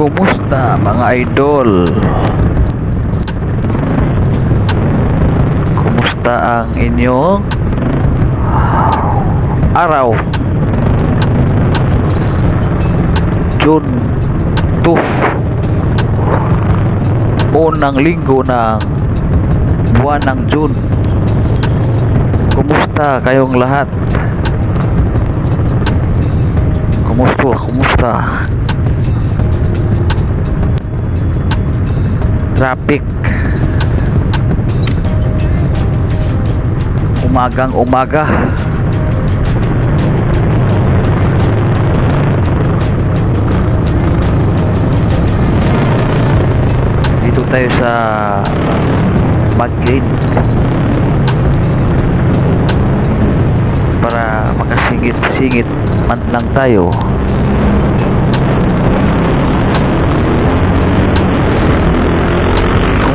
Kumusta mga idol? Kumusta ang inyong araw? June 2, unang linggo ng buwan ng June. Kumusta kayong lahat? Kumusta? Traffic. Umagang umaga. Dito tayo sa Baglin para makasingit-singit man lang tayo.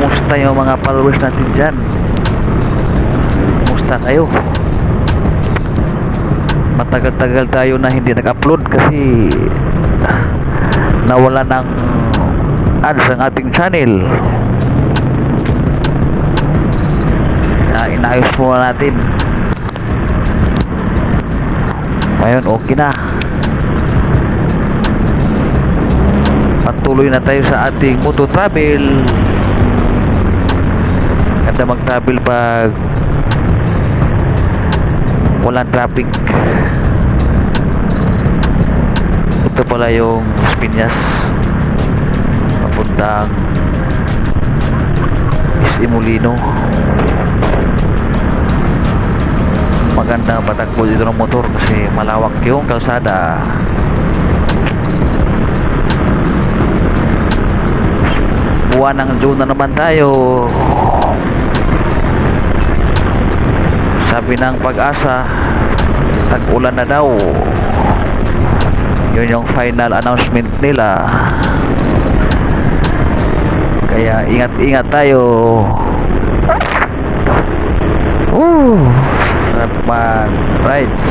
Kumusta yung mga followers natin dyan? Kumusta kayo? Matagal-tagal tayo na hindi nag-upload kasi nawala ng ads ang ating channel. Inayos muna natin. Ngayon okay na. Patuloy na tayo sa ating moto travel. Ganda mag-travel pag walang traffic. Ito pala yung Piñas papuntang Isimulino. Magandang patakbo dito ng motor kasi malawak yung kalsada. Buwan ng June na naman tayo. Sabi ng Pag-asa, tag-ulan na daw. Yun yung final announcement nila. Kaya ingat-ingat tayo. Sarap mag-rides.